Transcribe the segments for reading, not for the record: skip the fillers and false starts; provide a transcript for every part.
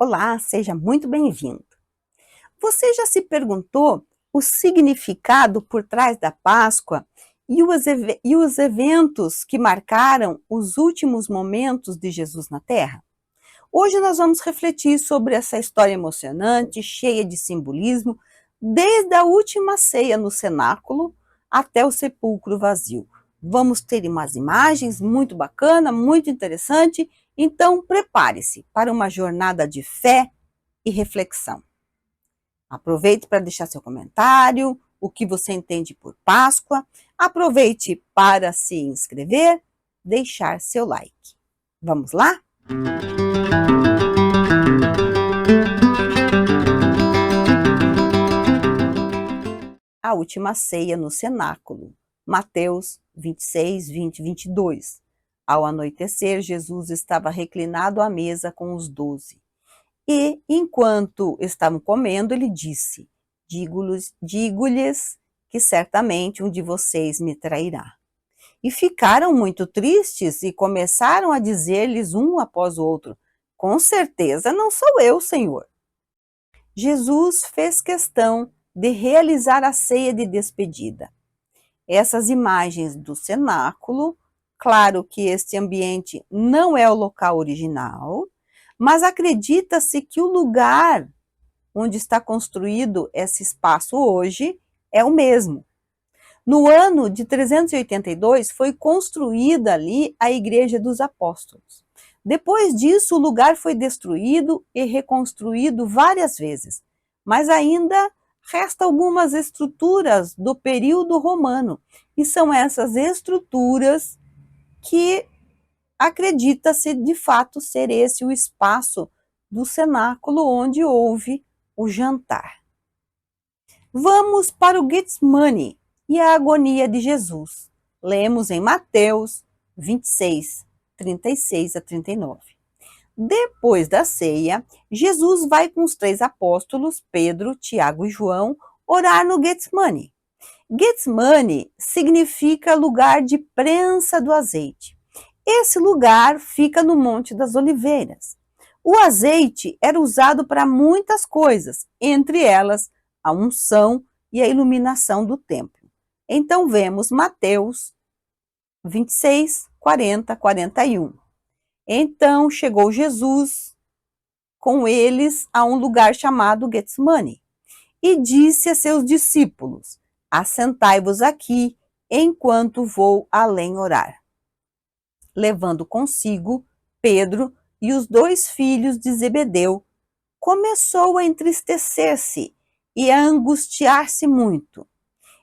Olá, seja muito bem-vindo. Você já se perguntou o significado por trás da Páscoa e os eventos que marcaram os últimos momentos de Jesus na Terra? Hoje nós vamos refletir sobre essa história emocionante, cheia de simbolismo, desde a última ceia no cenáculo até o sepulcro vazio. Vamos ter umas imagens muito bacana, muito interessante, então prepare-se para uma jornada de fé e reflexão. Aproveite para deixar seu comentário, o que você entende por Páscoa. Aproveite para se inscrever, deixar seu like. Vamos lá? A última ceia no cenáculo. Mateus 26, 20 e 22. Ao anoitecer, Jesus estava reclinado à mesa com os 12. E, enquanto estavam comendo, ele disse: Digo-lhes que certamente um de vocês me trairá. E ficaram muito tristes e começaram a dizer-lhes um após o outro: Com certeza não sou eu, Senhor. Jesus fez questão de realizar a ceia de despedida. Essas imagens do cenáculo, claro que este ambiente não é o local original, mas acredita-se que o lugar onde está construído esse espaço hoje é o mesmo. No ano de 382 foi construída ali a Igreja dos Apóstolos. Depois disso, o lugar foi destruído e reconstruído várias vezes, mas ainda restam algumas estruturas do período romano, e são essas estruturas que acredita-se de fato ser esse o espaço do cenáculo onde houve o jantar. Vamos para o Getsemane e a agonia de Jesus. Lemos em Mateus 26, 36 a 39. Depois da ceia, Jesus vai com os 3 apóstolos, Pedro, Tiago e João, orar no Getsemane. Getsemane significa lugar de prensa do azeite. Esse lugar fica no Monte das Oliveiras. O azeite era usado para muitas coisas, entre elas a unção e a iluminação do templo. Então vemos Mateus 26, 40, 41. Então chegou Jesus com eles a um lugar chamado Getsemane e disse a seus discípulos: Assentai-vos aqui enquanto vou além orar. Levando consigo Pedro e os 2 filhos de Zebedeu, começou a entristecer-se e a angustiar-se muito.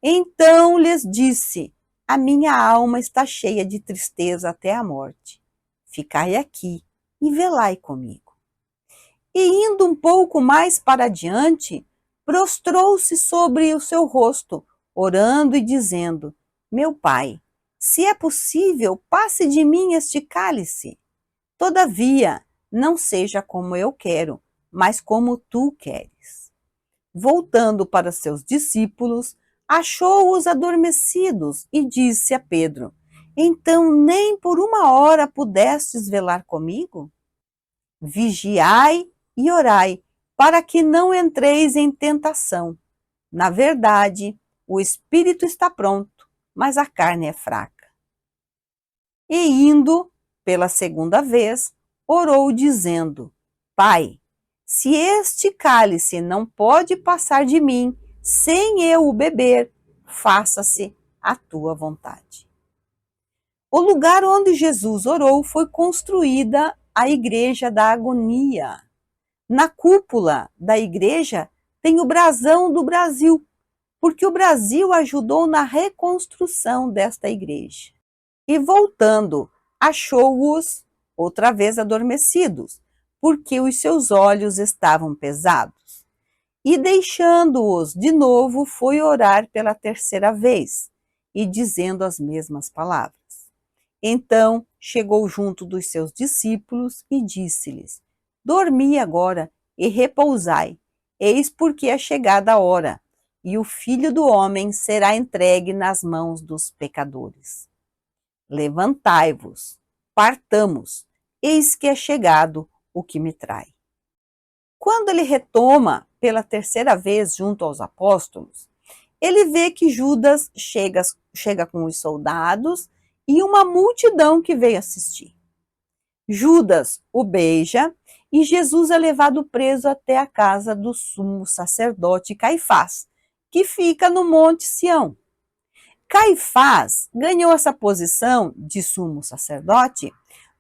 Então lhes disse: A minha alma está cheia de tristeza até a morte. Ficai aqui e velai comigo. E indo um pouco mais para adiante, prostrou-se sobre o seu rosto, orando e dizendo: Meu Pai, se é possível, passe de mim este cálice. Todavia, não seja como eu quero, mas como tu queres. Voltando para seus discípulos, achou-os adormecidos e disse a Pedro: Então nem por uma hora pudestes velar comigo? Vigiai e orai, para que não entreis em tentação. Na verdade, o espírito está pronto, mas a carne é fraca. E indo pela segunda vez, orou dizendo: Pai, se este cálice não pode passar de mim sem eu o beber, faça-se a tua vontade. O lugar onde Jesus orou foi construída a Igreja da Agonia. Na cúpula da igreja tem o brasão do Brasil, porque o Brasil ajudou na reconstrução desta igreja. E voltando, achou-os outra vez adormecidos, porque os seus olhos estavam pesados. E deixando-os de novo, foi orar pela terceira vez, e dizendo as mesmas palavras. Então chegou junto dos seus discípulos e disse-lhes: Dormi agora e repousai, eis porque é chegada a hora, e o Filho do Homem será entregue nas mãos dos pecadores. Levantai-vos, partamos, eis que é chegado o que me trai. Quando ele retoma pela terceira vez junto aos apóstolos, ele vê que Judas chega com os soldados e uma multidão que veio assistir. Judas o beija e Jesus é levado preso até a casa do sumo sacerdote Caifás, que fica no Monte Sião. Caifás ganhou essa posição de sumo sacerdote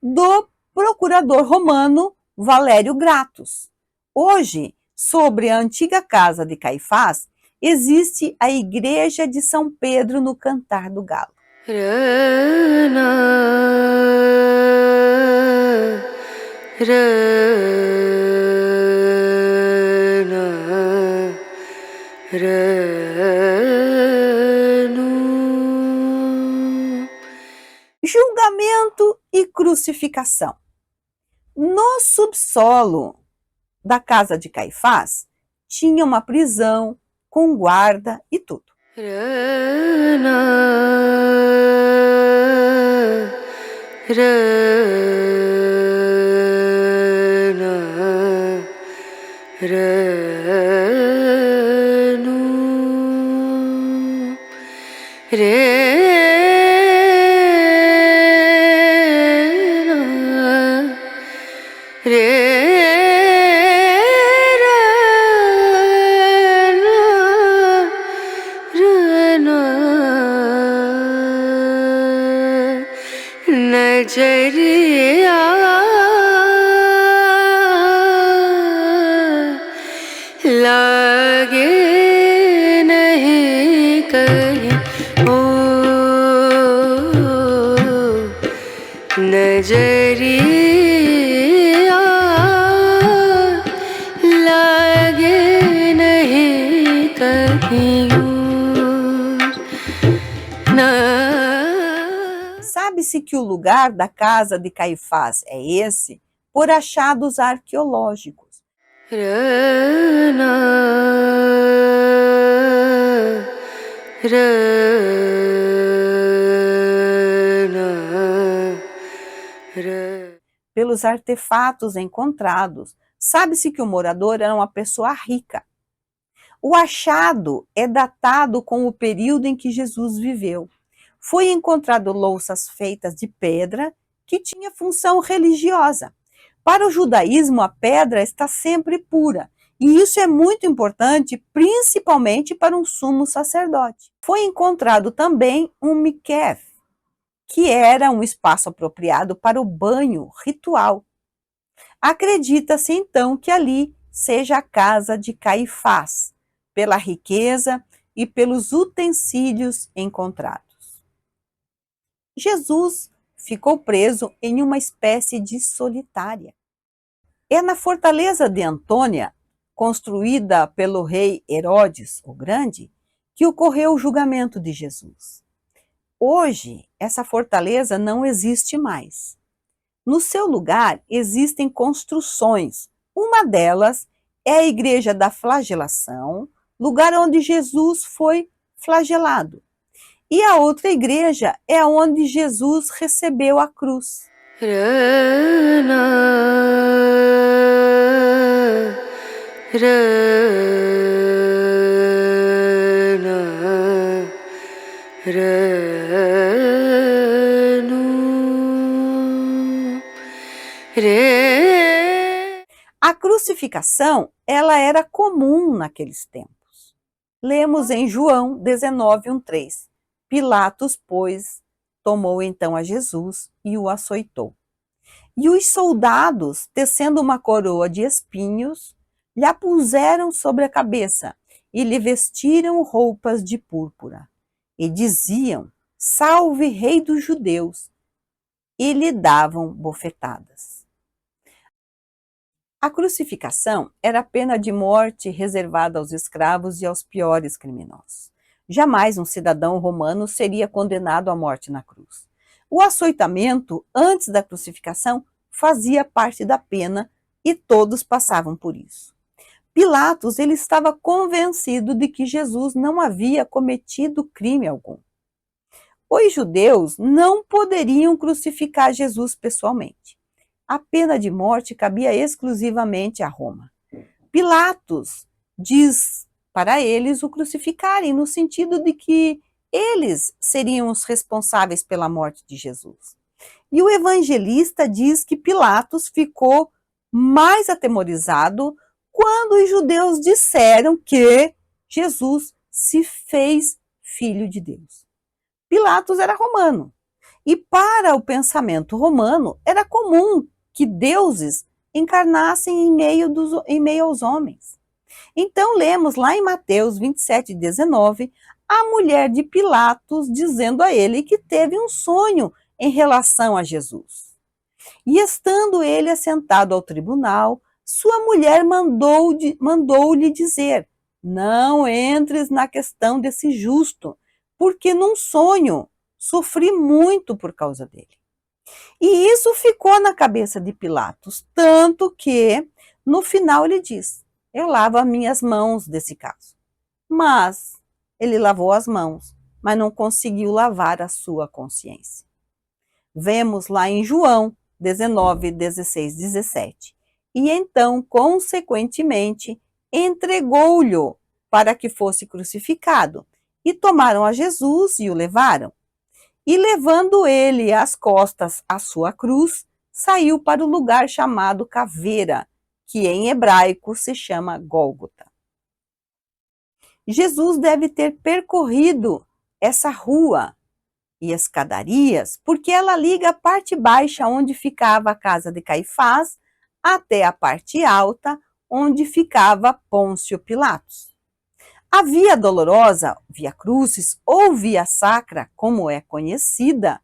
do procurador romano Valério Gratus. Hoje, sobre a antiga casa de Caifás, existe a Igreja de São Pedro no Cantar do Galo. Julgamento e crucificação. No subsolo da casa de Caifás, tinha uma prisão com guarda e tudo. नजरिया लागे नहीं कहीं ओ नजरिया लागे नहीं कहीं Sabe-se que o lugar da casa de Caifás é esse por achados arqueológicos. Pelos artefatos encontrados, sabe-se que o morador era uma pessoa rica. O achado é datado com o período em que Jesus viveu. Foi encontrado louças feitas de pedra que tinha função religiosa. Para o judaísmo, a pedra está sempre pura, e isso é muito importante, principalmente para um sumo sacerdote. Foi encontrado também um mikveh, que era um espaço apropriado para o banho ritual. Acredita-se então que ali seja a casa de Caifás, pela riqueza e pelos utensílios encontrados. Jesus ficou preso em uma espécie de solitária. É na fortaleza de Antônia, construída pelo rei Herodes o Grande, que ocorreu o julgamento de Jesus. Hoje, essa fortaleza não existe mais. No seu lugar, existem construções. Uma delas é a Igreja da Flagelação, lugar onde Jesus foi flagelado. E a outra igreja é onde Jesus recebeu a cruz. A crucificação, ela era comum naqueles tempos. Lemos em João 19:1-3. Pilatos, pois, tomou então a Jesus e o açoitou. E os soldados, tecendo uma coroa de espinhos, lhe a puseram sobre a cabeça e lhe vestiram roupas de púrpura. E diziam: Salve, Rei dos Judeus! E lhe davam bofetadas. A crucificação era a pena de morte reservada aos escravos e aos piores criminosos. Jamais um cidadão romano seria condenado à morte na cruz. O açoitamento, antes da crucificação, fazia parte da pena e todos passavam por isso. Pilatos, ele estava convencido de que Jesus não havia cometido crime algum. Os judeus não poderiam crucificar Jesus pessoalmente. A pena de morte cabia exclusivamente a Roma. Pilatos diz para eles o crucificarem, no sentido de que eles seriam os responsáveis pela morte de Jesus. E o evangelista diz que Pilatos ficou mais atemorizado quando os judeus disseram que Jesus se fez filho de Deus. Pilatos era romano, e para o pensamento romano era comum que deuses encarnassem em meio aos homens. Então lemos lá em Mateus 27:19, a mulher de Pilatos dizendo a ele que teve um sonho em relação a Jesus. E estando ele assentado ao tribunal, sua mulher mandou-lhe dizer: não entres na questão desse justo, porque num sonho sofri muito por causa dele. E isso ficou na cabeça de Pilatos, tanto que no final ele diz: eu lavo as minhas mãos desse caso. Mas ele lavou as mãos, mas não conseguiu lavar a sua consciência. Vemos lá em João 19, 16, 17. E então, consequentemente, entregou-lhe para que fosse crucificado. E tomaram a Jesus e o levaram. E levando ele às costas a sua cruz, saiu para o lugar chamado Caveira, que em hebraico se chama Gólgota. Jesus deve ter percorrido essa rua e escadarias, porque ela liga a parte baixa onde ficava a casa de Caifás até a parte alta onde ficava Pôncio Pilatos. A Via Dolorosa, Via Crucis ou Via Sacra, como é conhecida,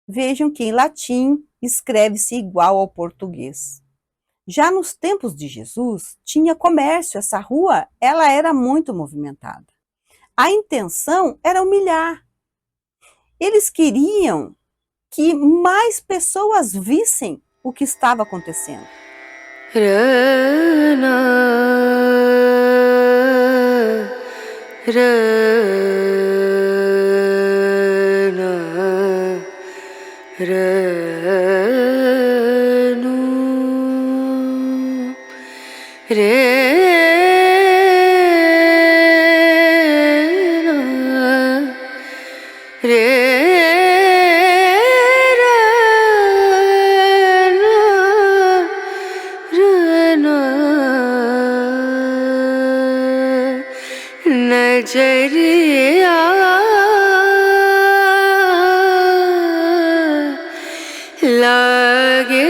vejam que em latim escreve-se igual ao português. Já nos tempos de Jesus, tinha comércio, essa rua ela era muito movimentada. A intenção era humilhar. Eles queriam que mais pessoas vissem o que estava acontecendo. नजरिया लागे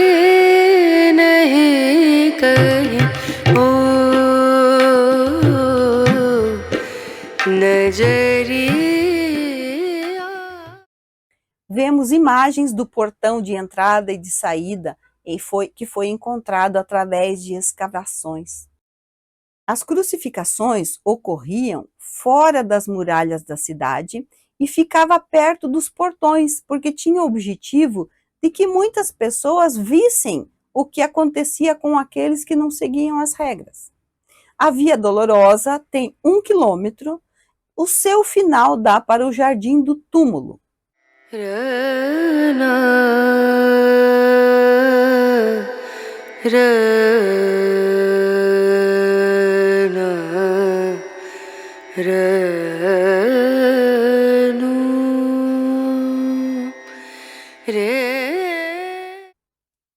नहीं कहीं ओ नजरिया. Vemos imagens do portão de entrada e de saída que foi encontrado através de escavações. As crucificações ocorriam fora das muralhas da cidade e ficava perto dos portões, porque tinha o objetivo de que muitas pessoas vissem o que acontecia com aqueles que não seguiam as regras. A Via Dolorosa tem 1 quilômetro, o seu final dá para o Jardim do Túmulo.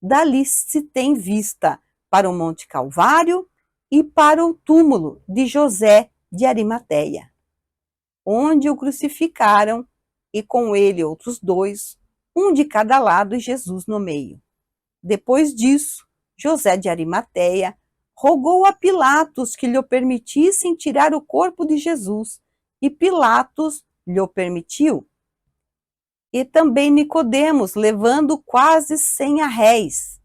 Dali se tem vista para o Monte Calvário e para o túmulo de José de Arimateia, onde o crucificaram e com ele outros 2, um de cada lado e Jesus no meio. Depois disso, José de Arimateia rogou a Pilatos que lhe permitissem tirar o corpo de Jesus, e Pilatos lhe permitiu. E também Nicodemos, levando quase 100 arréis.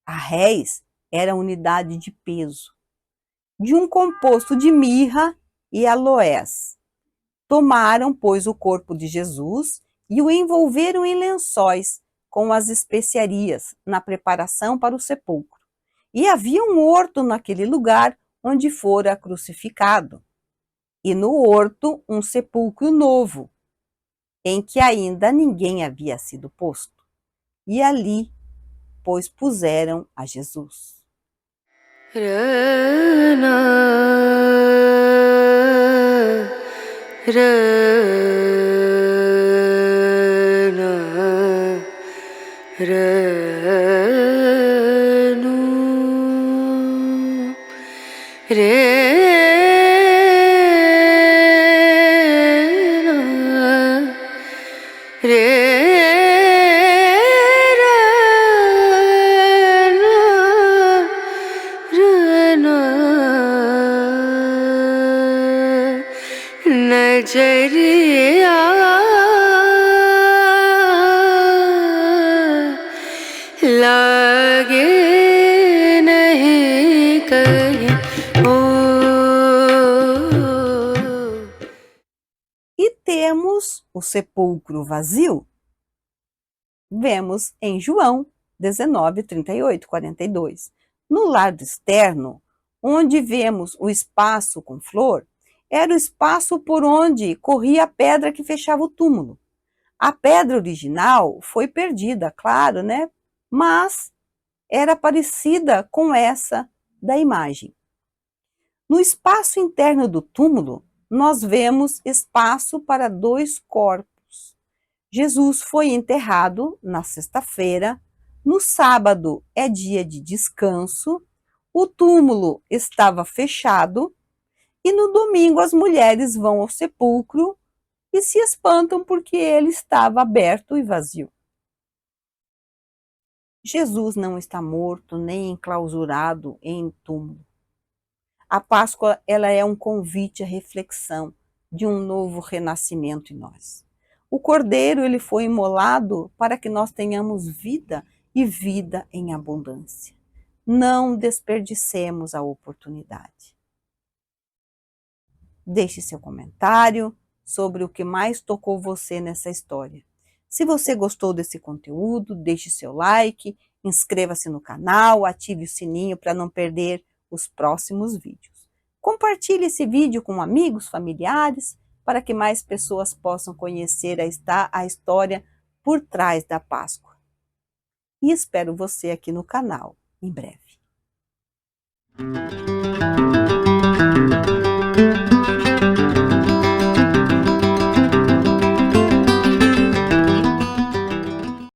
Arréis era a unidade de peso, de um composto de mirra e aloés. Tomaram, pois, o corpo de Jesus e o envolveram em lençóis com as especiarias na preparação para o sepulcro. E havia um horto naquele lugar onde fora crucificado, e no horto um sepulcro novo, em que ainda ninguém havia sido posto. E ali, pois, puseram a Jesus. नजरिया लागे नहीं कहीं ओ। E temos o sepulcro vazio? Vemos em João 19, 38, 42. No lado externo, onde vemos o espaço com flor, era o espaço por onde corria a pedra que fechava o túmulo. A pedra original foi perdida, claro, né? Mas era parecida com essa da imagem. No espaço interno do túmulo, nós vemos espaço para 2 corpos. Jesus foi enterrado na sexta-feira, no sábado é dia de descanso, o túmulo estava fechado e no domingo as mulheres vão ao sepulcro e se espantam porque ele estava aberto e vazio. Jesus não está morto nem enclausurado em túmulo. A Páscoa, ela é um convite à reflexão de um novo renascimento em nós. O Cordeiro, ele foi imolado para que nós tenhamos vida e vida em abundância. Não desperdicemos a oportunidade. Deixe seu comentário sobre o que mais tocou você nessa história. Se você gostou desse conteúdo, deixe seu like, inscreva-se no canal, ative o sininho para não perder os próximos vídeos. Compartilhe esse vídeo com amigos, familiares, para que mais pessoas possam conhecer a história por trás da Páscoa. E espero você aqui no canal em breve.